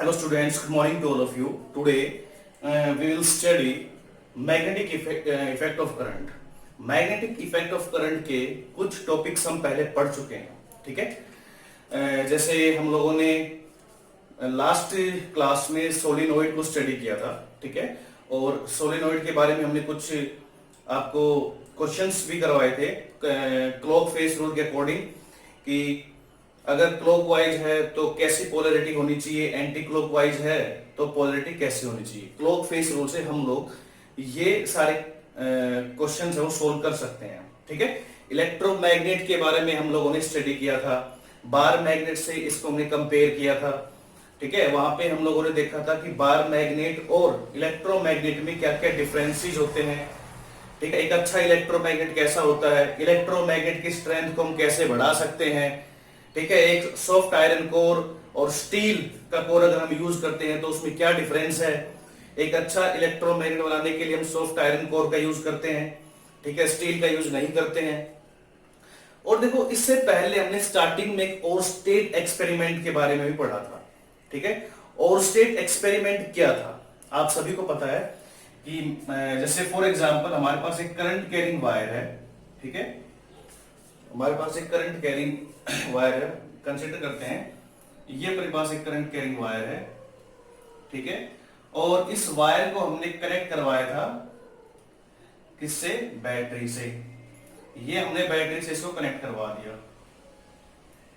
Hello students, good morning to all of you. Today we will study magnetic effect of current. Magnetic effect of current के कुछ topics हम पहले पढ़ चुके हैं, ठीक है। जैसे हम लोगों ने लास्ट क्लास में सोलिनॉइड को स्टडी किया था, ठीक है। और सोलिनॉइड के बारे में हमने कुछ आपको क्वेश्चंस भी करवाए थे क्लॉक फेस रूल के अकॉर्डिंग कि अगर क्लॉकवाइज है तो कैसी पोलैरिटी होनी चाहिए, एंटी क्लॉकवाइज है तो पोलैरिटी कैसी होनी चाहिए। क्लॉक फेस रूल से हम लोग ये सारे क्वेश्चंस है वो सोल्व कर सकते हैं, ठीक है। इलेक्ट्रोमैग्नेट के बारे में हम लोगों ने स्टडी किया था, बार मैग्नेट से इसको हमने कंपेयर किया था, ठीक है। वहां पे हम लोगों ने देखा था कि बार मैग्नेट और इलेक्ट्रोमैग्नेट में क्या क्या डिफरेंसेस होते हैं, ठीक है। एक अच्छा इलेक्ट्रोमैग्नेट कैसा होता है, इलेक्ट्रोमैग्नेट की स्ट्रेंथ को हम कैसे बढ़ा सकते हैं, ठीक है। एक सॉफ्ट आयरन कोर और स्टील का कोर अगर हम यूज करते हैं तो उसमें क्या डिफरेंस है। एक अच्छा इलेक्ट्रोमैग्नेट बनाने के लिए हम सॉफ्ट आयरन कोर का यूज करते हैं, ठीक है, स्टील का यूज नहीं करते हैं। और देखो, इससे पहले हमने स्टार्टिंग में एक ओरस्टेड एक्सपेरिमेंट के बारे में भी पढ़ा था, ठीक है। ओरस्टेड एक्सपेरिमेंट क्या था आप सभी को पता है कि जैसे फॉर एग्जांपल हमारे पास एक करंट कैरिंग वायर है, ठीक है। हमारे पास एक करंट कैरिंग वायर है, कंसीडर करते हैं ये अपने पास एक करंट कैरिंग वायर है, ठीक है। और इस वायर को हमने कनेक्ट करवाया था किससे, बैटरी से। ये हमने बैटरी से इसको कनेक्ट करवा दिया,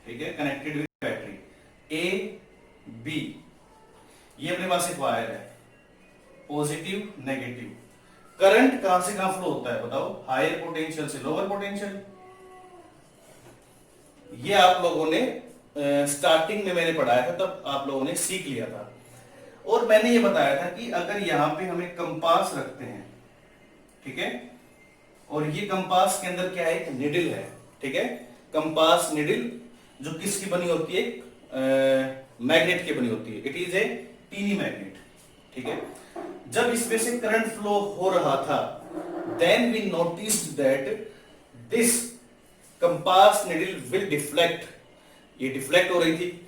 ठीक है, connected with battery A B. ये अपने पास एक वायर है, पॉजिटिव नेगेटिव। करंट कहां से कहां फ्लो होता है बताओ, हायर पोटेंशियल से लोअर पोटेंशियल। ये आप लोगों ने स्टार्टिंग में मैंने पढ़ाया था, तब आप लोगों ने सीख लिया था। और मैंने ये बताया था कि अगर यहां पे हम एक कंपास रखते हैं, ठीक है, और ये कंपास के अंदर क्या है, एक निडल है, ठीक है। कंपास निडल जो किसकी बनी होती है, मैग्नेट की बनी होती है। It is a tiny magnet, ठीक है। जब इसमें से करंट फ्लो हो रहा था, then we noticed that this compass needle will deflect. ये डिफ्लेक्ट हो रही थी।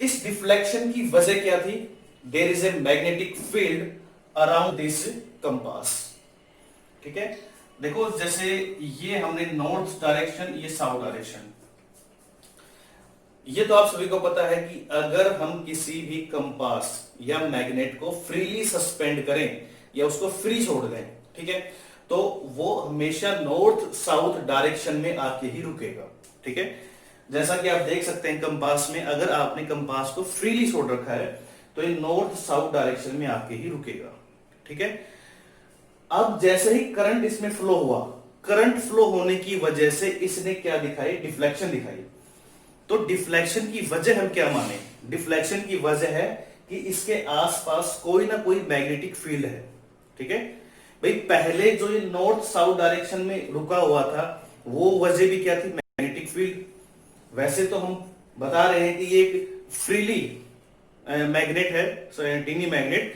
इस डिफ्लेक्शन की वजह क्या थी, there is a magnetic field around this compass, ठीक है। देखो, जैसे ये हमने नॉर्थ डायरेक्शन, ये साउथ डायरेक्शन। ये तो आप सभी को पता है कि अगर हम किसी भी कंपास या मैग्नेट को फ्रीली सस्पेंड करें या उसको फ्री छोड़ दें, ठीक है, तो वो हमेशा नॉर्थ साउथ डायरेक्शन में आके ही रुकेगा, ठीक है। जैसा कि आप देख सकते हैं कंपास में, अगर आपने कंपास को फ्रीली छोड़ रखा है तो ये नॉर्थ साउथ डायरेक्शन में आके ही रुकेगा, ठीक है। अब जैसे ही करंट इसमें फ्लो हुआ, करंट फ्लो होने की वजह से इसने क्या दिखाई, डिफ्लेक्शन दिखाई। तो डिफ्लेक्शन की वजह हम क्या माने, डिफ्लेक्शन की वजह है कि इसके आसपास कोई ना कोई मैग्नेटिक फील्ड है, ठीक है। भाई पहले जो ये नॉर्थ साउथ डायरेक्शन में रुका हुआ था वो वजह भी क्या थी, मैग्नेटिक फील्ड। वैसे तो हम बता रहे हैं कि ये एक फ्रीली मैग्नेट है, टीनी मैग्नेट,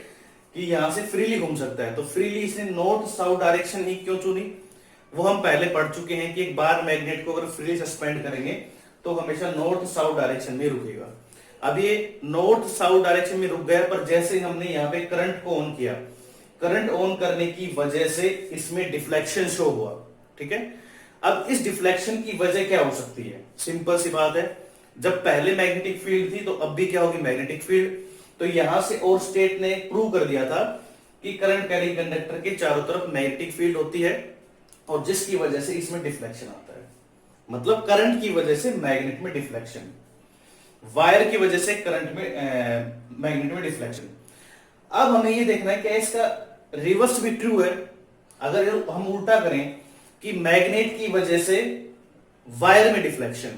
कि यहां से फ्रीली घूम सकता है। तो फ्रीली इसने नॉर्थ साउथ डायरेक्शन ही क्यों चुनी, वो हम पहले पढ़ चुके हैं कि एक बार मैग्नेट को अगर फ्रीली सस्पेंड करेंगे तो हमेशा नॉर्थ साउथ डायरेक्शन में रुकेगा। अब ये नॉर्थ साउथ डायरेक्शन में रुक गया, पर जैसे हमने यहाँ पे करंट को ऑन किया, करंट ऑन करने की वजह से इसमें डिफ्लेक्शन शो हुआ, ठीक है। अब इस डिफ्लेक्शन की वजह क्या हो सकती है, सिंपल सी बात है, जब पहले मैग्नेटिक फील्ड थी तो अब भी क्या होगी, मैग्नेटिक फील्ड। तो यहां से ओरस्टेड ने प्रूव कर दिया था कि करंट कैरिंग कंडक्टर के चारों तरफ मैग्नेटिक फील्ड होती है और जिसकी वजह से इसमें डिफ्लेक्शन आता है। मतलब करंट की वजह से मैग्नेट में डिफ्लेक्शन, वायर की वजह से करंट में मैग्नेट में डिफ्लेक्शन। अब हमें ये देखना है कि इसका रिवर्स भी ट्रू है। अगर हम उल्टा करें कि मैग्नेट की वजह से वायर में डिफ्लेक्शन,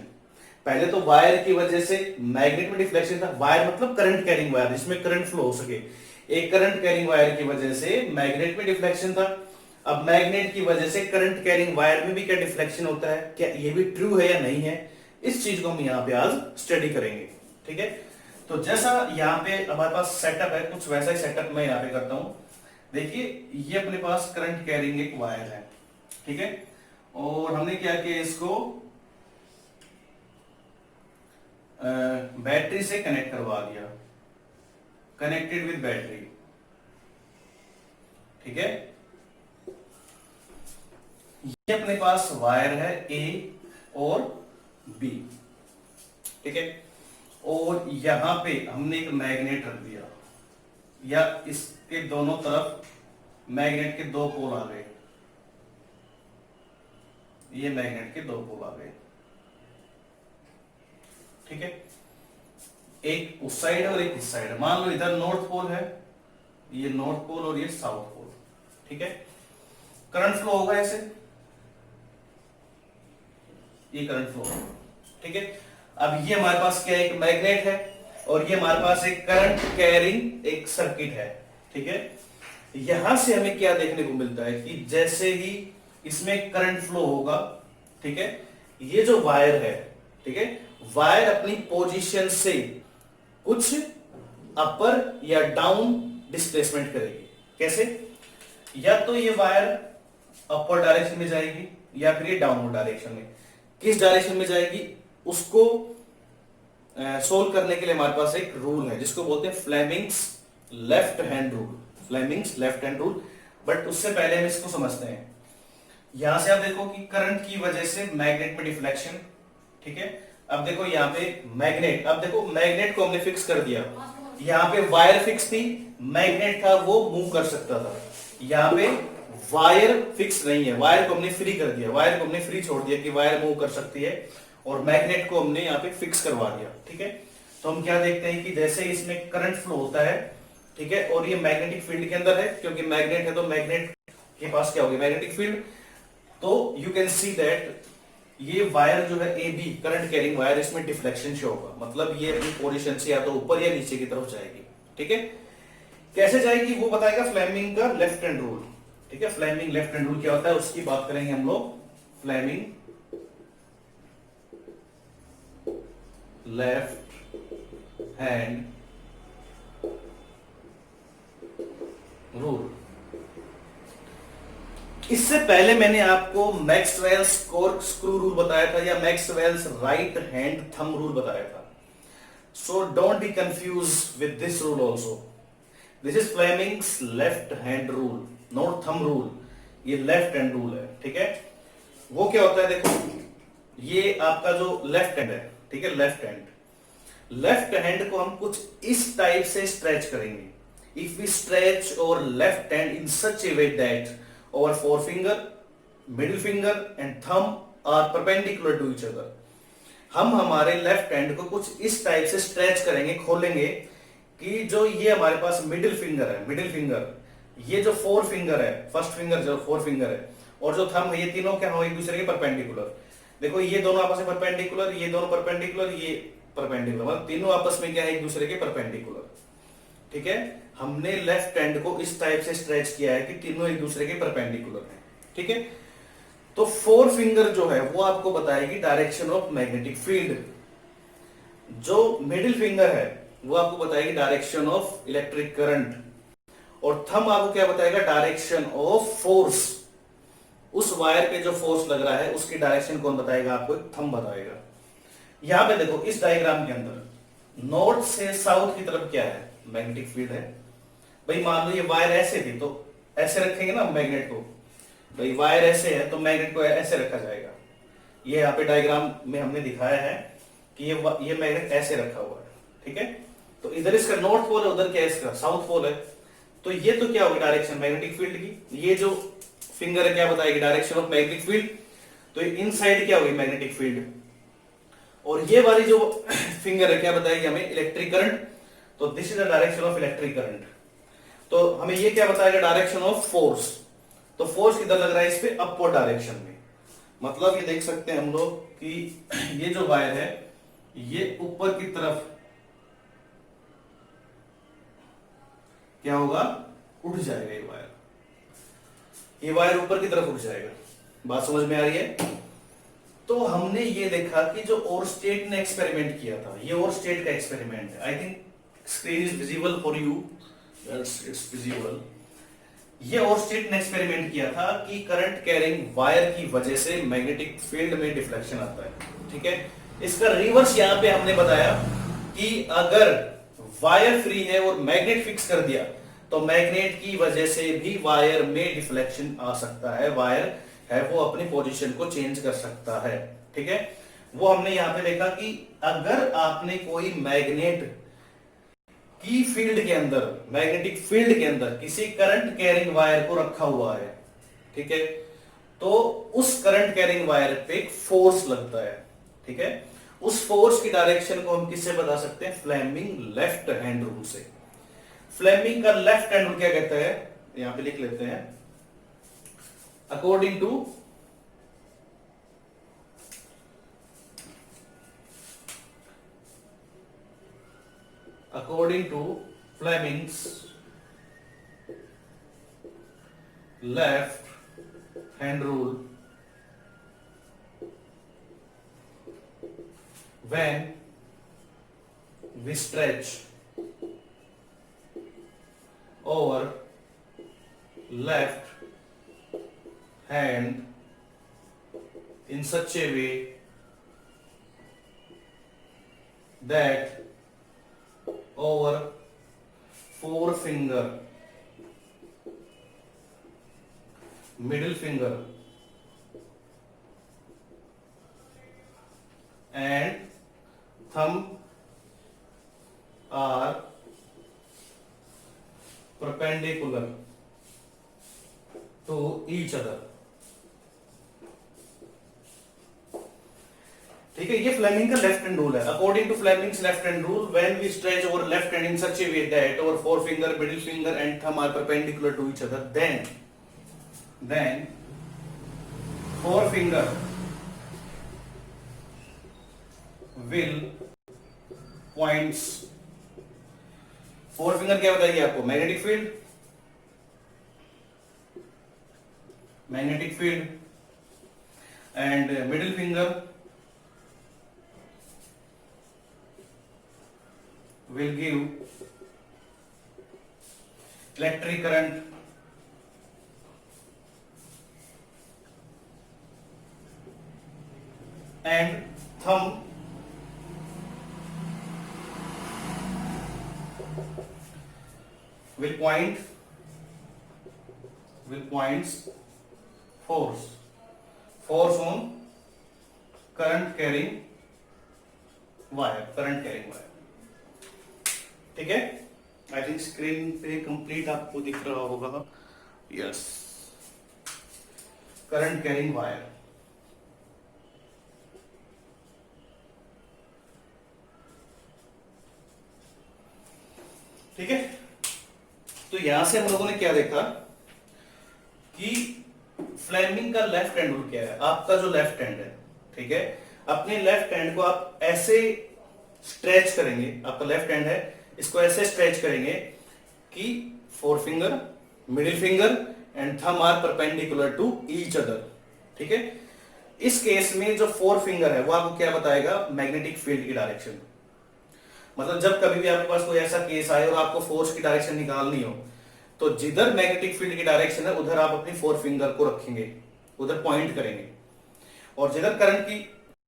पहले तो वायर की वजह से मैग्नेट में डिफ्लेक्शन था। वायर मतलब करंट कैरिंग वायर, जिसमें करंट फ्लो हो सके। एक करंट कैरिंग वायर की वजह से मैग्नेट में डिफ्लेक्शन था। अब मैग्नेट की वजह से करंट कैरिंग वायर में भी क्या डिफ्लेक्शन होता है, क्या ये भी ट्रू है या नहीं है, इस चीज को हम यहाँ पे आज स्टडी करेंगे, ठीक है। तो जैसा यहाँ पे हमारे पास सेटअप है, कुछ वैसा ही सेटअप मैं यहाँ पे करता हूं। देखिए, ये अपने पास करंट कैरिंग एक वायर है, ठीक है, और हमने क्या किया, इसको बैटरी से कनेक्ट करवा दिया, कनेक्टेड विद बैटरी, ठीक है। ये अपने पास वायर है ए और बी, ठीक है। और यहां पे हमने एक मैग्नेट रख दिया, या इसके दोनों तरफ मैग्नेट के दो पोल आ गए, ये मैग्नेट के दो पोल आ गए, ठीक है। एक उस साइड और एक इस साइड। मान लो इधर नॉर्थ पोल है, ये नॉर्थ पोल और ये साउथ पोल, ठीक है। करंट फ्लो होगा ऐसे, ये करंट फ्लो होगा, ठीक है। अब ये हमारे पास क्या है, एक मैग्नेट है, और ये हमारे पास एक करंट कैरिंग एक सर्किट है, ठीक है। यहां से हमें क्या देखने को मिलता है कि जैसे ही इसमें करंट फ्लो होगा, ठीक है, ये जो वायर है, ठीक है, वायर अपनी पोजीशन से कुछ अपर या डाउन डिस्प्लेसमेंट करेगी। कैसे? या तो ये वायर अपर डायरेक्शन में जाएगी या फिर ये डाउनवर्ड डायरेक्शन में। किस डायरेक्शन में जाएगी उसको सोल्व करने के लिए हमारे पास एक रूल है जिसको बोलते हैं Fleming's left hand rule, Fleming's left hand rule. But उससे पहले हम इसको समझते हैं। यहां से आप देखो कि करंट की वजह से मैग्नेट में डिफ्लेक्शन, ठीक है। अब देखो यहाँ पे मैग्नेट, अब देखो मैग्नेट को हमने फिक्स कर दिया, यहाँ पे वायर फिक्स थी, मैग्नेट था वो मूव कर सकता था। यहाँ पे वायर फिक्स नहीं है, वायर को हमने फ्री कर दिया, वायर को हमने फ्री छोड़ दिया कि वायर मूव कर सकती है, और मैग्नेट को हमने यहाँ पे फिक्स करवा दिया, ठीक है। तो हम क्या देखते हैं कि जैसे इसमें करंट फ्लो होता है, ठीक है, और ये मैग्नेटिक फील्ड के अंदर है, क्योंकि मैग्नेट है तो मैग्नेट के पास क्या होगी, मैग्नेटिक फील्ड। तो यू कैन सी दैट ये वायर जो है A B current carrying wire, इसमें डिफ्लेक्शन शो होगा, मतलब ये अपनी पोजीशन से या तो ऊपर या नीचे की तरफ जाएगी, ठीक है। कैसे जाएगी वो बताएगा फ्लेमिंग का लेफ्ट हैंड रूल, ठीक है। फ्लेमिंग लेफ्ट हैंड रूल क्या होता है उसकी बात करेंगे हम लोग। Fleming left hand rule. इससे पहले मैंने आपको मैक्सवेल्स कॉर्क स्क्रू रूल बताया था, या Maxwell's right hand thumb rule बताया था। So don't be confuse with this rule also. This is Fleming's left hand rule, not thumb rule, ये लेफ्ट हैंड रूल है, ठीक है। वो क्या होता है, देखो ये आपका जो लेफ्ट हैंड है, ठीक है, लेफ्ट हैंड, लेफ्ट हैंड को हम कुछ इस टाइप से स्ट्रेच करेंगे। इफ वी स्ट्रेच और left hand in such a way that our forefinger, middle finger and thumb are perpendicular to each other, हम हमारे लेफ्ट हैंड को कुछ इस टाइप से स्ट्रेच करेंगे, खोलेंगे कि जो ये हमारे पास मिडिल फिंगर है, मिडिल फिंगर, ये जो फोर फिंगर है, फर्स्ट फिंगर जो फोर फिंगर है, और जो थंब है, ये तीनों क्या हो एक दूसरे के परपेंडिकुलर। देखो ये दोनों आपस में परपेंडिकुलर, ये दोनों परपेंडिकुलर, ये परपेंडिकुलर, मतलब तीनों आपस में क्या है एक दूसरे के परपेंडिकुलर, ठीक है। हमने लेफ्ट हैंड को इस टाइप से स्ट्रेच किया है कि तीनों एक दूसरे के परपेंडिकुलर हैं, ठीक है। तो फोर फिंगर जो है वो आपको बताएगी डायरेक्शन ऑफ मैग्नेटिक फील्ड, जो मिडिल फिंगर है वो आपको बताएगी डायरेक्शन ऑफ इलेक्ट्रिक करंट, और थंब आपको क्या बताएगा, डायरेक्शन ऑफ फोर्स। उस वायर पे जो फोर्स लग रहा है उसकी डायरेक्शन कौन बताएगा आपको, थंब बताएगा। यहां पे देखो इस डायग्राम के अंदर नॉर्थ से साउथ की तरफ क्या है, मैग्नेटिक फील्ड है। भाई मान लो ये वायर ऐसे थी तो ऐसे रखेंगे ना मैग्नेट को, भाई वायर ऐसे है तो मैग्नेट को ऐसे रखा जाएगा। ये यहाँ पे डायग्राम में हमने दिखाया है कि ये मैग्नेट ऐसे रखा हुआ है, ठीक है। तो इधर इसका नॉर्थ पोल है, उधर क्या है इसका साउथ पोल है। तो ये तो क्या होगी डायरेक्शन मैग्नेटिक फील्ड की, ये जो फिंगर है क्या बताएगी, डायरेक्शन ऑफ मैग्नेटिक फील्ड। तो इन साइड क्या होगी मैग्नेटिक फील्ड, और ये वाली जो फिंगर है क्या बताएगी हमें, इलेक्ट्रिक करंट। तो this is the direction of electric current. तो हमें ये क्या बताएगा, डायरेक्शन ऑफ फोर्स। तो फोर्स किधर लग रहा है, इस पे अपवर्ड डायरेक्शन में। मतलब ये देख सकते हैं हम लोग कि ये जो वायर है ये ऊपर की तरफ क्या होगा, उठ जाएगा ये वायर ऊपर की तरफ उठ जाएगा। बात समझ में आ रही है। तो हमने ये देखा कि जो ओरस्टेट ने एक्सपेरिमेंट किया था, ये ओरस्टेट का एक्सपेरिमेंट है। I think screen is visible for you, it's visible. ये ओरस्टेट ने एक्सपेरिमेंट किया था कि करंट कैरिंग वायर की वजह से मैग्नेटिक फील्ड में डिफ्लेक्शन आता है, ठीक है। इसका रिवर्स यहां पे हमने बताया कि अगर वायर फ्री है और मैग्नेट फिक्स कर दिया, तो मैग्नेट की वजह से भी वायर में डिफ्लेक्शन आ सकता है, वायर है वो अपनी पोजीशन को चेंज कर सकता है। ठीक है, वो हमने यहां पे देखा कि अगर आपने कोई मैग्नेट की फील्ड के अंदर, मैग्नेटिक फील्ड के अंदर किसी करंट कैरिंग वायर को रखा हुआ है, ठीक है, तो उस करंट कैरिंग वायर पे एक फोर्स लगता है। ठीक है, उस फोर्स की डायरेक्शन को हम किससे बता सकते हैं? फ्लेमिंग लेफ्ट हैंड रूल से। फ्लेमिंग का लेफ्ट हैंड रूल क्या कहता है, यहां पे लिख लेते हैं, according to Fleming's left hand rule, when we stretch our left hand in such a way that our forefinger, middle finger and thumb are perpendicular to each other। ठीक है, ये फ्लेमिंग का लेफ्ट हैंड रूल है। According to Fleming's left hand rule, when we stretch our left hand in such a way that our forefinger, middle finger and thumb are perpendicular to each other, then forefinger will points, forefinger क्या बताइए आपको? Magnetic field, and middle finger will give electric current and thumb will points force on current carrying wire। ठीक है, I think screen पे complete आपको दिख रहा होगा। Yes, current carrying wire. ठीक है, तो यहां से हम लोगों ने क्या देखा कि फ्लेमिंग का लेफ्ट हैंड रूल क्या है। आपका जो लेफ्ट हैंड है, ठीक है, अपने लेफ्ट हैंड को आप ऐसे स्ट्रेच करेंगे, आपका लेफ्ट हैंड है, इसको ऐसे स्ट्रेच करेंगे कि forefinger, middle finger and thumb are perpendicular to each other. ठीक है, इस केस में जो फोरफिंगर है वो आपको क्या बताएगा? मैग्नेटिक फील्ड की डायरेक्शन। मतलब जब कभी भी आपके पास कोई ऐसा केस आए और आपको फोर्स की डायरेक्शन निकालनी हो, तो जिधर मैग्नेटिक फील्ड की डायरेक्शन है उधर आप अपनी फोरफिंगर को रखेंगे, उधर पॉइंट करेंगे, और जिधर करंट की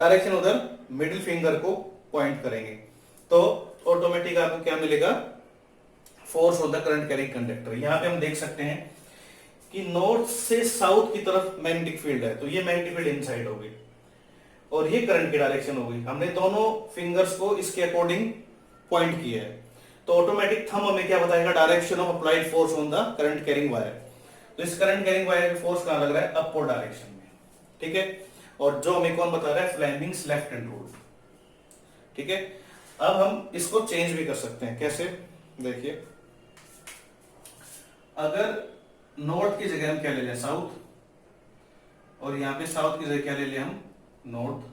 डायरेक्शन उधर मिडिल फिंगर को पॉइंट करेंगे, तो ऑटोमेटिक आपको क्या मिलेगा? Force on the current carrying conductor. यहां पे हम देख सकते हैं कि नॉर्थ से साउथ की तरफ मैग्नेटिक फील्ड है, तो ये मैग्नेटिक फील्ड इनसाइड हो गई और ये करंट की डायरेक्शन हो गई। हमने दोनों फिंगर्स को इसके अकॉर्डिंग पॉइंट किया है, तो ऑटोमेटिक थंब हमें क्या बताएगा? Direction of applied force on the current carrying wire. तो इस करंट कैरिंग वायर का फोर्स कहां लग रहा है? अपवर्ड डायरेक्शन में। ठीक है, और जो हमें कौन बता रहा है? Fleming's left hand rule. ठीक है, अब हम इसको चेंज भी कर सकते हैं। कैसे? देखिए, अगर नॉर्थ की जगह हम क्या ले लें? साउथ, और यहां पे साउथ की जगह क्या ले लें हम? नॉर्थ,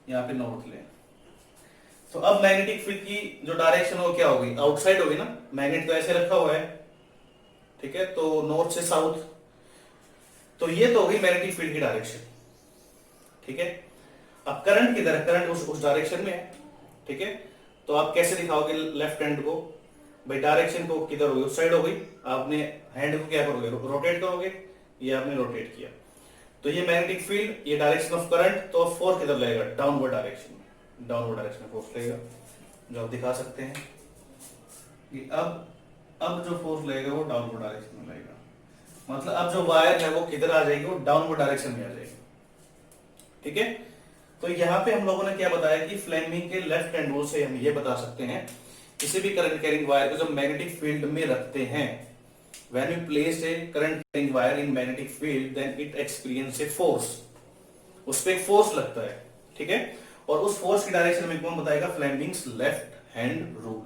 यहां पे नॉर्थ लें, तो अब मैग्नेटिक फील्ड की जो डायरेक्शन हो क्या होगी? आउटसाइड होगी ना, मैग्नेट तो ऐसे रखा हुआ है। ठीक है, तो नॉर्थ से साउथ, तो ये तो होगी मैग्नेटिक फील्ड की डायरेक्शन। ठीक है, अब करंट किधर है? करंट उस डायरेक्शन में है। ठीक है, तो आप कैसे दिखाओगे लेफ्ट हैंड को? भाई डायरेक्शन को किधर होगी? उस साइड हो गई। आपने हैंड को क्या करोगे? रोटेट करोगे, ये आपने रोटेट किया, तो ये मैग्नेटिक फील्ड, ये डायरेक्शन ऑफ करंट, तो फोर्स किधर लगेगा? डाउनवर्ड डायरेक्शन में। डाउनवर्ड डायरेक्शन में फोर्स लगेगा, जो आप दिखा सकते हैं कि अब जो फोर्स लगेगा वो डाउनवर्ड डायरेक्शन में लगेगा, मतलब अब जो वायर है वो किधर आ जाएगी, वो डाउनवर्ड डायरेक्शन में आ जाएगी। ठीक है, तो यहाँ पे हम लोगों ने क्या बताया कि फ्लेमिंग के लेफ्ट हैंड रूल से हम ये बता सकते हैं, किसी भी करंट कैरिंग वायर को जब मैग्नेटिक फील्ड में रखते हैं, when we place a current carrying wire in magnetic field then it experience a force, उस पे एक फोर्स लगता है। ठीक है, और उस फोर्स की डायरेक्शन में कौन बताएगा, फ्लेमिंग्स लेफ्ट हैंड रूल,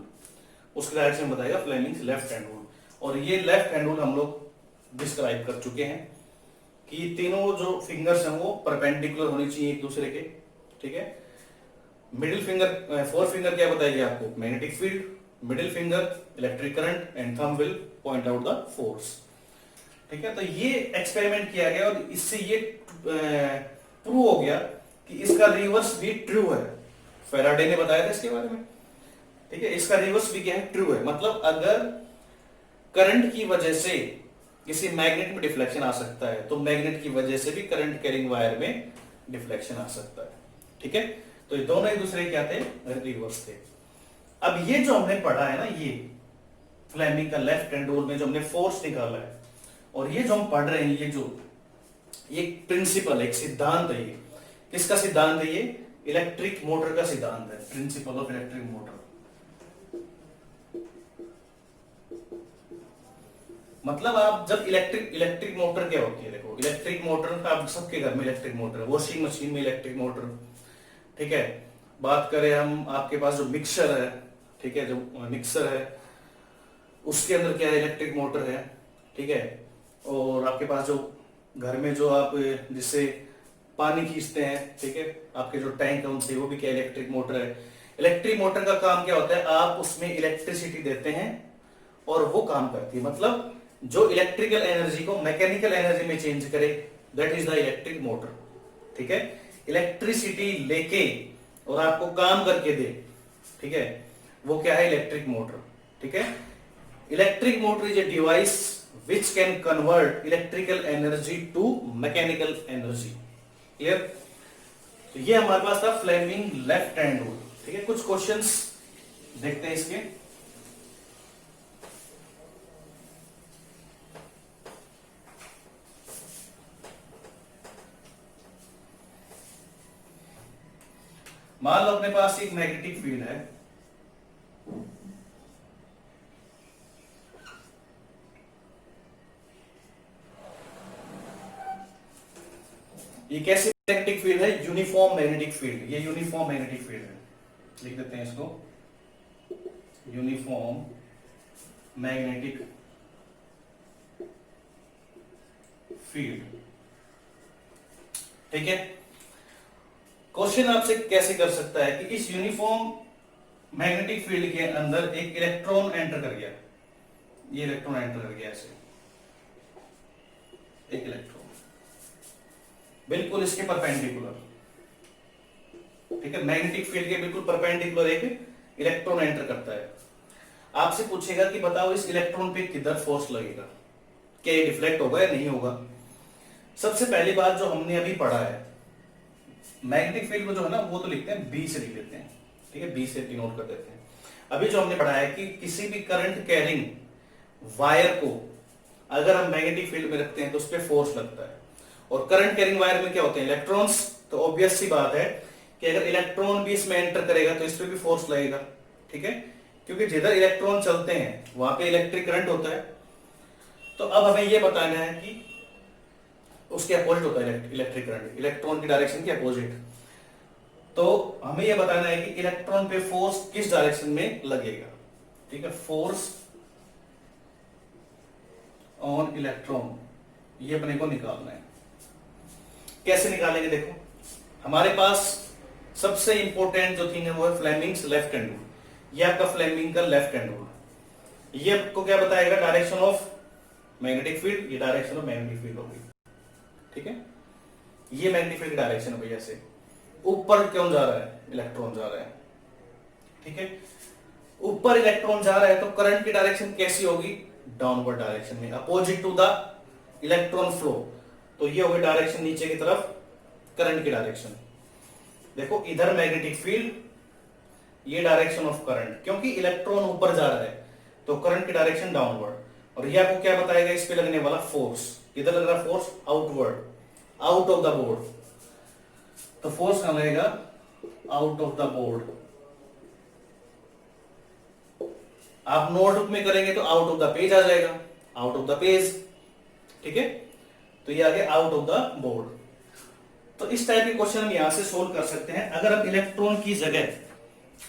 उसकी डायरेक्शन बताएगा फ्लेमिंग्स लेफ्ट हैंड रूल। और ये लेफ्ट हैंड रूल हम लोग डिस्क्राइब कर चुके हैं कि तीनों जो फिंगर्स हैं वो परपेंडिकुलर होनी चाहिए एक दूसरे के। ठीक है, मिडिल फिंगर, फोर फिंगर क्या बताएगी आपको, magnetic field, middle finger electric current and thumb will point out the force. ठीक है, तो ये एक्सपेरिमेंट किया गया और इससे ये प्रूव हो गया कि इसका रिवर्स भी ट्रू है। फैराडे ने बताया था इसके बारे में। ठीक है, इसका रिवर्स भी क्या है, ट्रू है। मतलब अगर करंट की वजह से किसी मैग्नेट में डिफ्लेक्शन आ सकता है तो मैग्नेट की वजह से भी करंट कैरिंग वायर में डिफ्लेक्शन आ सकता है। ठीक है, तो ये दोनों एक दूसरे क्या थे, रिवर्स थे। अब ये जो हमने पढ़ा है ना, ये फ्लेमिंग का लेफ्ट हैंड रूल में जो हमने फोर्स निकाला है, और ये जो हम पढ़ रहे हैं, ये जो ये प्रिंसिपल, एक सिद्धांत है, ये किसका सिद्धांत है, ये इलेक्ट्रिक मोटर का सिद्धांत है, प्रिंसिपल ऑफ इलेक्ट्रिक मोटर। मतलब आप जब इलेक्ट्रिक मोटर क्या होती है, देखो इलेक्ट्रिक मोटर आप सबके घर में इलेक्ट्रिक मोटर है, वॉशिंग मशीन में इलेक्ट्रिक मोटर। ठीक है, बात करें हम, आपके पास जो मिक्सर है, ठीक है, जो मिक्सर है उसके अंदर क्या है, इलेक्ट्रिक मोटर है। ठीक है, और आपके पास जो घर में जो आप जिससे पानी खींचते हैं, ठीक है, आपके जो टैंक है उनसे, वो भी क्या इलेक्ट्रिक मोटर है। इलेक्ट्रिक मोटर का काम क्या होता है, आप उसमें इलेक्ट्रिसिटी देते हैं और वो काम करती है। मतलब जो इलेक्ट्रिकल एनर्जी को मैकेनिकल एनर्जी में चेंज करे, that is the electric motor. ठीक है, इलेक्ट्रिसिटी लेके और आपको काम करके दे, ठीक है, वो क्या है, इलेक्ट्रिक मोटर। ठीक है, electric motor is a device which can convert electrical energy to mechanical energy। Clear, तो ये हमारे पास था फ्लेमिंग लेफ्ट हैंड रूल। ठीक है, कुछ क्वेश्चंस देखते हैं इसके। मान लो अपने पास एक मैग्नेटिक फील्ड है, ये कैसी मैग्नेटिक फील्ड है, यूनिफॉर्म मैग्नेटिक फील्ड। ये यूनिफॉर्म मैग्नेटिक फील्ड है, लिख देते हैं इसको, यूनिफॉर्म मैग्नेटिक फील्ड। ठीक है, क्वेश्चन आपसे कैसे कर सकता है कि इस यूनिफॉर्म मैग्नेटिक फील्ड के अंदर एक इलेक्ट्रॉन एंटर कर गया, ये इलेक्ट्रॉन एंटर कर गया, ऐसे एक इलेक्ट्रॉन बिल्कुल इसके परपेंडिकुलर। ठीक है, मैग्नेटिक फील्ड के बिल्कुल परपेंडिकुलर एक इलेक्ट्रॉन एंटर करता है। आपसे पूछेगा कि बताओ इस इलेक्ट्रॉन पे किधर फोर्स लगेगा, क्या ये डिफ्लेक्ट होगा या नहीं होगा। सबसे पहली बात जो हमने अभी पढ़ा है, मैग्नेटिक फील्ड में जो है ना, वो तो लिखते हैं बी से लिख देते हैं। ठीक है, बी से डिनोट कर देते हैं। अभी जो हमने पढ़ा है कि किसी भी करंट कैरिंग वायर को अगर हम मैग्नेटिक फील्ड में रखते हैं तो उस पर फोर्स लगता है। और करंट कैरिंग वायर में क्या होते हैं, इलेक्ट्रॉन्स। तो ऑब्वियस सी बात है कि अगर इलेक्ट्रॉन भी इसमें एंटर करेगा तो इस पर भी फोर्स लगेगा। ठीक है, क्योंकि जिधर इलेक्ट्रॉन चलते हैं वहां पे इलेक्ट्रिक करंट होता है। तो अब हमें यह बताना है कि उसके अपोजिट होता है इलेक्ट्रिक करंट, इलेक्ट्रॉन की डायरेक्शन के अपोजिट। तो हमें यह बताना है कि इलेक्ट्रॉन पे फोर्स किस डायरेक्शन में लगेगा। ठीक है, फोर्स ऑन इलेक्ट्रॉन, ये अपने को निकालना है। कैसे निकालेंगे, देखो हमारे पास सबसे इंपॉर्टेंट जो थिंग है वो है फ्लेमिंग्स लेफ्ट हैंड रूल। ये आपका फ्लेमिंग का लेफ्ट हैंड रूल, ये आपको क्या बताएगा, डायरेक्शन ऑफ मैग्नेटिक फील्ड, ये डायरेक्शन ऑफ मैग्नेटिक फील्ड होगी। ठीक है, ये मैग्नेटिक फील्ड की डायरेक्शन होगी, ऐसे ऊपर क्यों जा रहा है, इलेक्ट्रॉन जा रहा है। ठीक है, ऊपर इलेक्ट्रॉन जा रहा है तो करंट की डायरेक्शन कैसी होगी, डाउनवर्ड डायरेक्शन में, opposite to the electron flow. तो ये होगी डायरेक्शन नीचे की तरफ, करंट की डायरेक्शन। देखो इधर मैग्नेटिक फील्ड, ये डायरेक्शन ऑफ करंट, क्योंकि इलेक्ट्रॉन ऊपर जा रहा है तो करंट की डायरेक्शन डाउनवर्ड। और ये आपको क्या बताएगा, इस पे लगने वाला फोर्स, इधर लग रहा force outward, out of the board, तो फोर्स कहां लगेगा, आउट ऑफ द बोर्ड। आप नोटबुक में करेंगे तो आउट ऑफ द पेज आ जाएगा, आउट ऑफ द पेज, ठीक है। तो ये आ गया आउट ऑफ द बोर्ड। तो इस टाइप के क्वेश्चन हम यहां से सोल्व कर सकते हैं। अगर हम इलेक्ट्रॉन की जगह,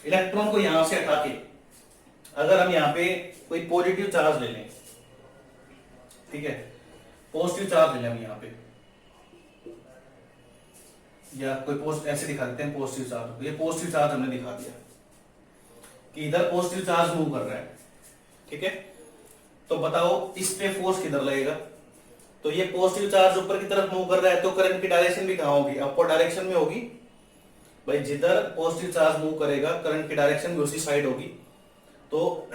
इलेक्ट्रॉन को यहां से हटा के अगर हम यहां पे कोई पॉजिटिव चार्ज ले लें, ठीक है, पॉजिटिव चार्ज ले लें हम यहां पे, या कोई ऐसे दिखा देते हैं पॉजिटिव चार्ज, ये पॉजिटिव चार्ज हमने दिखा दिया कि इधर पॉजिटिव चार्ज मूव कर रहा है, ठीक है। तो बताओ इस पे फोर्स किधर लगेगा, तो ये पॉजिटिव चार्ज ऊपर की तरफ मूव कर रहा है तो करंट की डायरेक्शन भी कहां होगी, अपर डायरेक्शन में होगी। भाई जिधर पॉजिटिव चार्ज मूव करेगा करंट की डायरेक्शन भी उसी साइड होगी। तो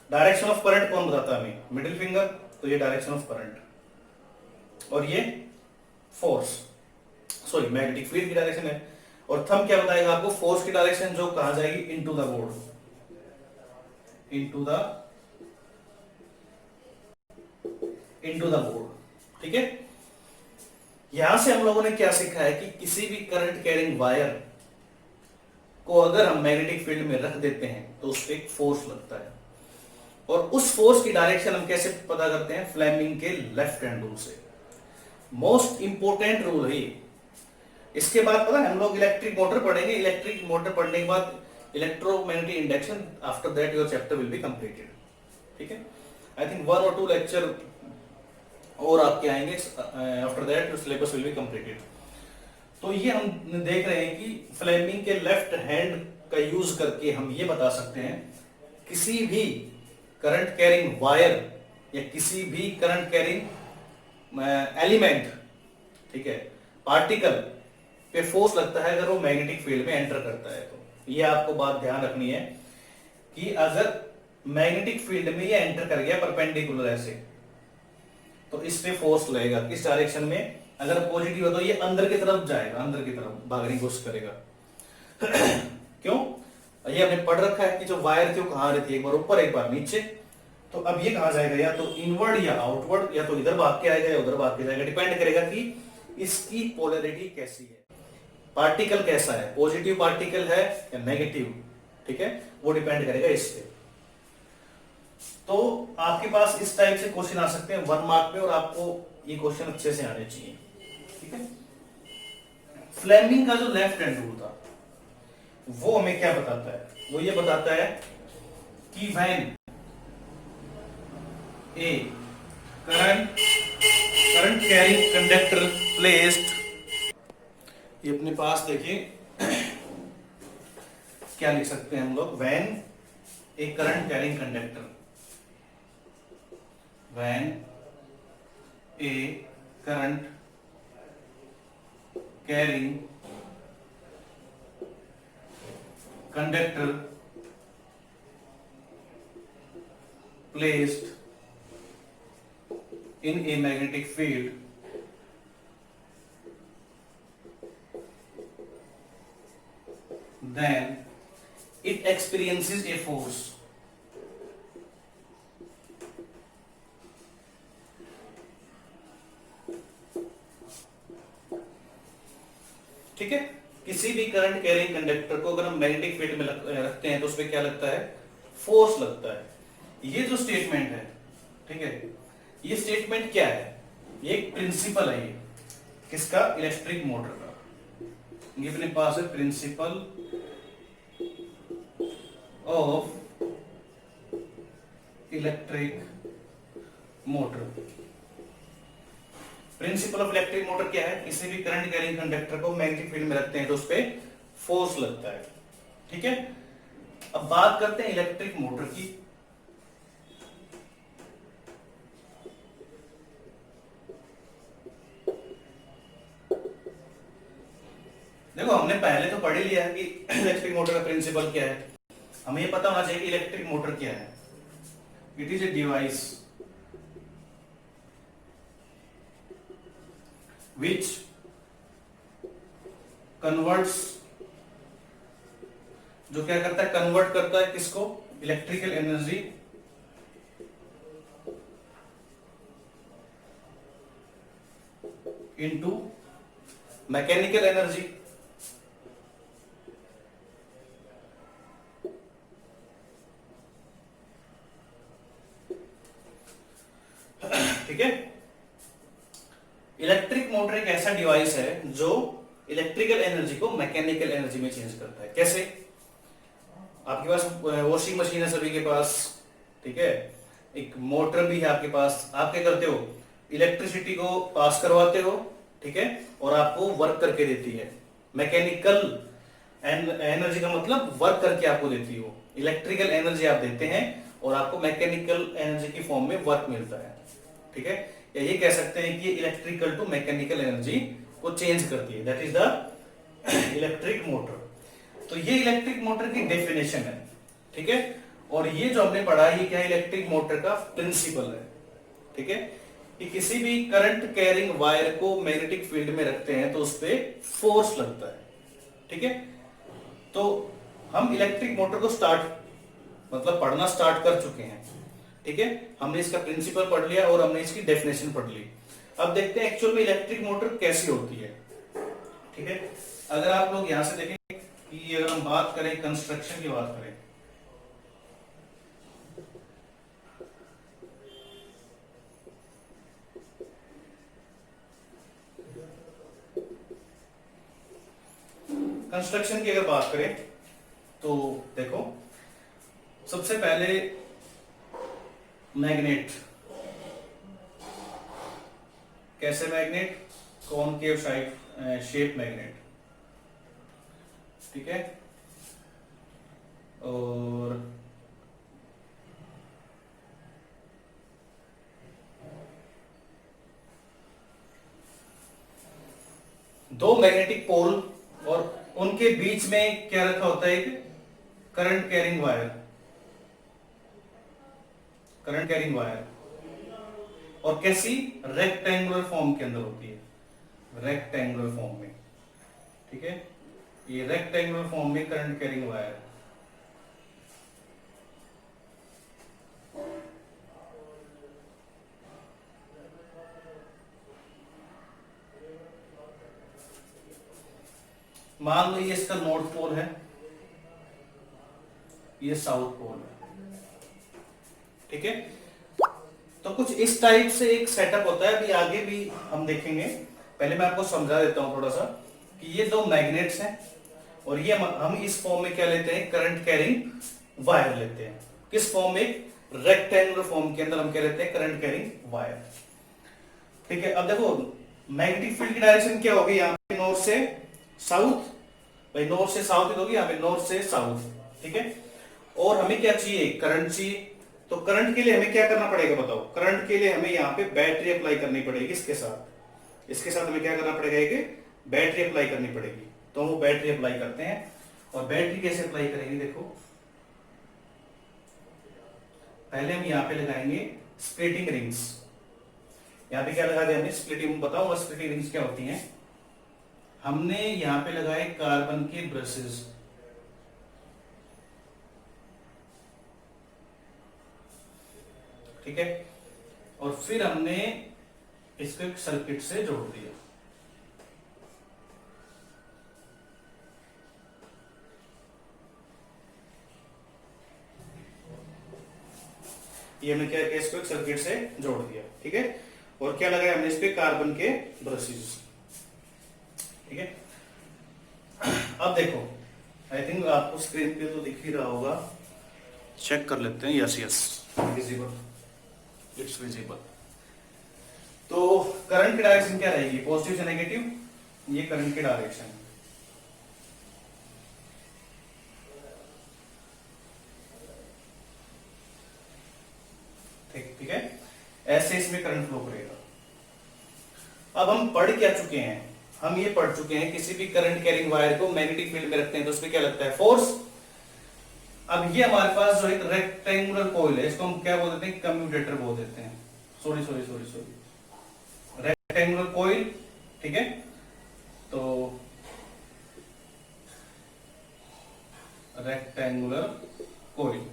डायरेक्शन ऑफ करंट कौन बताता है हमें, मिडिल फिंगर, तो ये डायरेक्शन ऑफ करंट और ये फोर्स, सॉरी मैग्नेटिक फील्ड की डायरेक्शन है। और थंब क्या बताएगा आपको, फोर्स की डायरेक्शन जो कहां जाएगी, into the board, into the board, ठीक है। यहां से हम लोगों ने क्या सीखा है कि किसी भी करंट कैरिंग वायर को अगर हम मैग्नेटिक फील्ड में रख देते हैं तो उस पर एक फोर्स लगता है, और उस फोर्स की डायरेक्शन हम कैसे पता करते हैं, फ्लेमिंग के लेफ्ट हैंड रूल से। मोस्ट इंपोर्टेंट रूल है। इसके बाद पता है हम लोग इलेक्ट्रिक मोटर पढ़ेंगे, इलेक्ट्रिक मोटर पढ़ने के बाद electromagnetic induction, after that your chapter will be completed, ठीक है। आई थिंक 1 और 2 लेक्चर और आपके आएंगे, after that your syllabus will be completed. तो ये हम देख रहे हैं कि फ्लेमिंग के लेफ्ट हैंड का यूज करके हम ये बता सकते हैं किसी भी करंट कैरिंग वायर या किसी भी करंट कैरिंग एलिमेंट, ठीक है, पार्टिकल पे फोर्स लगता है अगर वो मैग्नेटिक फील्ड में एंटर करता है। तो ये आपको बात ध्यान रखनी है कि अगर मैग्नेटिक फील्ड में ये एंटर कर गया परपेंडिकुलर ऐसे, तो इस पे फोर्स लगेगा किस डायरेक्शन में, अगर पॉजिटिव है तो ये अंदर की तरफ जाएगा, अंदर की तरफ भागने की कोशिश करेगा। क्यों, ये हमने पढ़ रखा है कि जो वायर थी वो कहां रहती है, एक बार ऊपर एक बार नीचे। तो अब ये कहां जाएगा, या तो इनवर्ड या आउटवर्ड, या तो इधर भाग के आएगा या उधर भाग के जाएगा, डिपेंड करेगा कि इसकी पोलैरिटी कैसी है, पार्टिकल कैसा है, पॉजिटिव पार्टिकल है या नेगेटिव, ठीक है, वो डिपेंड करेगा इस पे। तो आपके पास इस टाइप से क्वेश्चन आ सकते हैं 1 मार्क पे, और आपको ये क्वेश्चन अच्छे से आने चाहिए, ठीक है। फ्लेमिंग का जो लेफ्ट हैंड रूल था वो हमें क्या बताता है, वो ये बताता है कि when A current carrying conductor placed, ये अपने पास देखिए क्या लिख सकते हैं हम लोग, when A current carrying conductor, when A current carrying conductor placed in a magnetic field, then it experiences a force, ठीक है। किसी भी करंट कैरिंग कंडक्टर को अगर हम मैग्नेटिक फील्ड में रखते हैं तो उसपे क्या लगता है, फोर्स लगता है। ये जो स्टेटमेंट है, ठीक है, ये स्टेटमेंट क्या है, ये एक प्रिंसिपल है, ये किसका, इलेक्ट्रिक मोटर का। ये अपने पास है principle of electric motor. Principle of electric motor क्या है, किसी भी करंट कैरिंग कंडक्टर को मैग्नेटिक फील्ड में रखते हैं तो उस पे फोर्स लगता है, ठीक है। अब बात करते हैं इलेक्ट्रिक मोटर की। देखो हमने पहले तो पढ़ ही लिया है कि इलेक्ट्रिक मोटर का प्रिंसिपल क्या है, हमें ये पता होना चाहिए कि इलेक्ट्रिक मोटर क्या है। It is a device which converts, जो क्या करता है, कन्वर्ट करता है किसको, electrical energy into mechanical energy. ठीक है। इलेक्ट्रिक मोटर एक ऐसा डिवाइस है जो इलेक्ट्रिकल एनर्जी को मैकेनिकल एनर्जी में चेंज करता है। कैसे? आपके पास वॉशिंग मशीन है सभी के पास, ठीक है, एक मोटर भी है आपके पास। आप क्या करते हो, इलेक्ट्रिसिटी को पास करवाते हो, ठीक है, और आपको वर्क करके देती है। मैकेनिकल एनर्जी का मतलब वर्क करके आपको देती है। इलेक्ट्रिकल एनर्जी आप देते हैं और आपको मैकेनिकल एनर्जी की फॉर्म में वर्क मिलता है, ठीक है। या ये कह सकते हैं कि इलेक्ट्रिकल टू मैकेनिकल एनर्जी को चेंज करती है, that is the electric motor. तो ये इलेक्ट्रिक मोटर की डेफिनेशन है, ठीक है। और ये जो हमने पढ़ा, ये क्या, इलेक्ट्रिक मोटर का प्रिंसिपल है, ठीक है, कि किसी भी करंट कैरिंग वायर को मैग्नेटिक फील्ड में रखते हैं तो उस पर फोर्स लगता है, ठीक है। तो हम इलेक्ट्रिक मोटर को पढ़ना स्टार्ट कर चुके हैं, ठीक है। हमने इसका प्रिंसिपल पढ़ लिया और हमने इसकी डेफिनेशन पढ़ ली। अब देखते हैं एक्चुअल में इलेक्ट्रिक मोटर कैसी होती है, ठीक है। अगर आप लोग यहां से देखें कि अगर हम बात करें, कंस्ट्रक्शन की बात करें, कंस्ट्रक्शन की अगर बात करें तो देखो, सबसे पहले मैग्नेट, कैसे मैग्नेट, कॉनकेव शेप मैग्नेट, ठीक है। और दो मैग्नेटिक पोल और उनके बीच में क्या रखा होता है, एक current carrying wire, current carrying wire, और कैसी, रेक्टेंगुलर फॉर्म के अंदर होती है, रेक्टेंगुलर फॉर्म में, ठीक है। ये रेक्टेंगुलर फॉर्म में करंट कैरिंग वायर। मान लो ये इसका नॉर्थ पोल है, ये साउथ पोल है, ठीक है। तो कुछ इस टाइप से एक सेटअप होता है, अभी आगे भी हम देखेंगे। पहले मैं आपको समझा देता हूं थोड़ा सा कि ये दो मैग्नेट्स हैं और ये हम इस फॉर्म में क्या लेते हैं, करंट कैरिंग वायर लेते हैं। किस फॉर्म में, रेक्टेंगुलर फॉर्म के अंदर हम क्या लेते हैं, करंट कैरिंग वायर, ठीक है। अब देखो मैग्नेटिक फील्ड की डायरेक्शन क्या होगी, यहाँ पे नॉर्थ से साउथ, भाई नॉर्थ से साउथ होगी, यहाँ पे नॉर्थ से साउथ, ठीक है। और हमें क्या चाहिए, करंट चाहिए। तो करंट के लिए हमें क्या करना पड़ेगा बताओ, करंट के लिए हमें यहाँ पे बैटरी अप्लाई करनी पड़ेगी, इसके साथ हमें क्या करना पड़ेगा, एक बैटरी अप्लाई करनी पड़ेगी। तो हम वो बैटरी अप्लाई करते हैं। और बैटरी कैसे अप्लाई करेंगे, देखो पहले हम यहाँ पे लगाएंगे स्प्लिटिंग रिंग्स। यहाँ पे क्या लगा दिया हमने, स्प्लिटिंग, बताऊंगा स्प्लिटिंग रिंग्स क्या होती हैं। हमने यहाँ पे लगाए कार्बन के ब्रशेस, ठीक है। और फिर हमने इसको एक सर्किट से जोड़ दिया, ये हमने क्या किया, इसको एक सर्किट से जोड़ दिया, ठीक है। और क्या लगाया हमने इस पे, कार्बन के ब्रशेस, ठीक है। अब देखो, आई थिंक आपको स्क्रीन पे तो दिख ही रहा होगा, चेक कर लेते हैं, yes yes visible, it's visible. तो करंट की डायरेक्शन क्या रहेगी, पॉजिटिव से नेगेटिव, ये करंट की डायरेक्शन, ठीक है। ऐसे इसमें करंट फ्लो करेगा। अब हम पढ़ क्या चुके हैं, हम ये पढ़ चुके हैं किसी भी करंट कैरिंग वायर को मैग्नेटिक फील्ड में रखते हैं तो उसमें क्या लगता है, फोर्स। अब ये हमारे पास जो एक रेक्टेंगुलर कॉइल है, इसको हम क्या बोल देते हैं, कम्यूटेटर बोल देते हैं, सॉरी रेक्टेंगुलर कॉइल, ठीक है। तो रेक्टेंगुलर कोइल।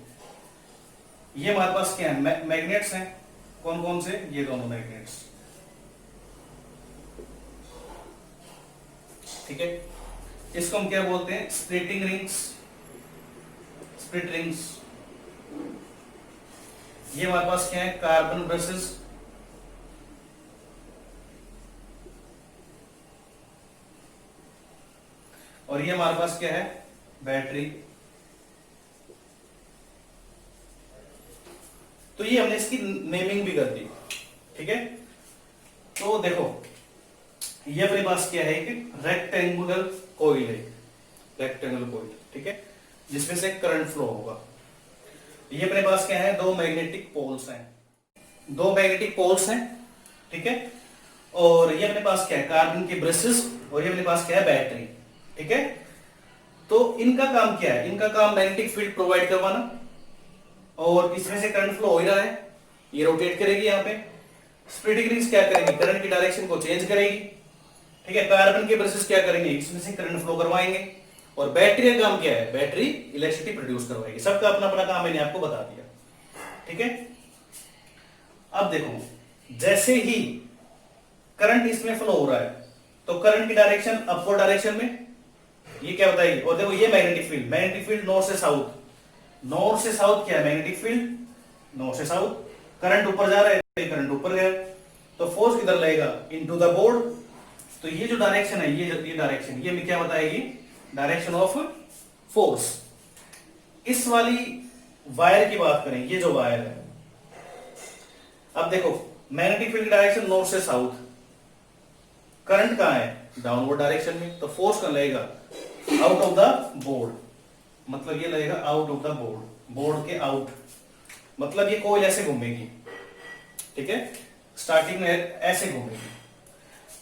ये हमारे पास क्या है, मैग्नेट्स हैं। कौन कौन से, ये दोनों मैग्नेट्स, ठीक है। इसको हम क्या बोलते हैं, स्प्लिटिंग रिंग्स, स्प्लिट रिंग्स। ये हमारे पास क्या है, कार्बन ब्रशेस। और ये हमारे पास क्या है, बैटरी। तो ये हमने इसकी नेमिंग भी कर दी, ठीक है। तो देखो ये अपने पास क्या है कि रेक्टेंगुलर कॉइल है, रेक्टेंगुलर कॉइल, ठीक है, जिसमें से करंट फ्लो होगा। ये अपने पास क्या है, दो मैग्नेटिक पोल्स हैं, दो मैग्नेटिक पोल्स हैं, ठीक है। और ये अपने पास क्या है, कार्बन के ब्रशेस, और ये अपने पास क्या है, बैटरी, ठीक है। तो इनका काम क्या है, इनका काम मैग्नेटिक फील्ड प्रोवाइड करवाना, और इसमें से करंट फ्लो हो ही रहा है, ये रोटेट करेगी यहाँ पे। स्प्लिटिंग रिंग्स क्या करेंगे, करंट की डायरेक्शन को चेंज करेगी, ठीक है। कार्बन के ब्रशेस क्या करेंगे, इसमें से करंट फ्लो करवाएंगे। और बैटरी का काम क्या है, बैटरी इलेक्ट्रिसिटी प्रोड्यूस करवाएगी। सबका अपना अपना काम मैंने आपको बता दिया, ठीक है। अब देखो जैसे ही करंट इसमें फ्लो हो रहा है तो करंट की डायरेक्शन अपवर्ड डायरेक्शन में, ये क्या बताएगी। और देखो ये magnetic field, magnetic field north से साउथ, नॉर्थ से साउथ क्या है, मैग्नेटिक फील्ड नॉर्थ से साउथ। करंट ऊपर जा रहा है, करंट ऊपर गया, तो फोर्स किधर लगेगा, इनटू द बोर्ड। तो ये जो डायरेक्शन है, ये डायरेक्शन, ये क्या बताएगी, डायरेक्शन ऑफ फोर्स। इस वाली वायर की बात करें, ये जो वायर है, अब देखो मैग्नेटिक फील्ड की डायरेक्शन नॉर्थ से साउथ, करंट कहां है, डाउनवर्ड डायरेक्शन में, तो फोर्स कहां लगेगा, आउट ऑफ द बोर्ड। मतलब ये लगेगा out of the board, board के आउट। मतलब ये कोइल ऐसे घूमेगी, ठीक है, स्टार्टिंग में ऐसे घूमेगी।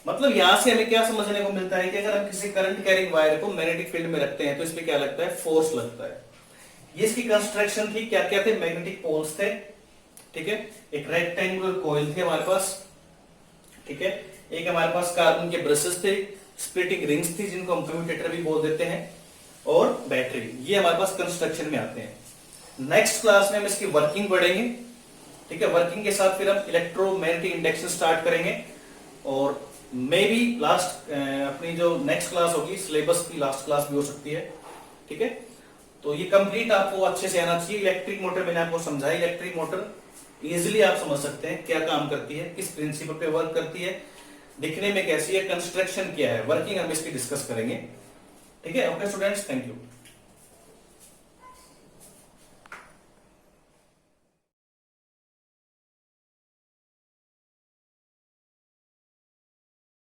मतलब यहां से हमें क्या समझने को मिलता है कि अगर हम किसी करंट कैरिंग वायर को मैग्नेटिक फील्ड में रखते हैं तो इसमें क्या लगता है, फोर्स लगता है। ये इसकी कंस्ट्रक्शन थी, क्या क्या थे, मैग्नेटिक पोल्स थे, ठीक है, एक रेक्टेंगुलर कॉइल थे हमारे पास, ठीक है, एक हमारे पास कार्बन के ब्रशेस थे, स्प्लिटिंग रिंग्स थी जिनको हम कम्यूटेटर भी बोल देते हैं, और बैटरी। ये हमारे पास कंस्ट्रक्शन में आते हैं। नेक्स्ट क्लास में हम इसकी वर्किंग पढ़ेंगे, ठीक है। वर्किंग के साथ फिर हम इलेक्ट्रोमैग्नेटिक इंडक्शन स्टार्ट करेंगे, और मे बी लास्ट अपनी जो नेक्स्ट क्लास होगी सिलेबस की लास्ट क्लास भी हो सकती है, ठीक है। तो ये कंप्लीट आपको अच्छे से आना चाहिए। इलेक्ट्रिक मोटर मैंने आपको समझाई, इलेक्ट्रिक मोटर इजीली आप समझ सकते हैं क्या काम करती है, किस प्रिंसिपल पे वर्क करती है, दिखने में कैसी है, कंस्ट्रक्शन क्या है, वर्किंग हम इसकी डिस्कस करेंगे, ठीक है। Okay students, thank you.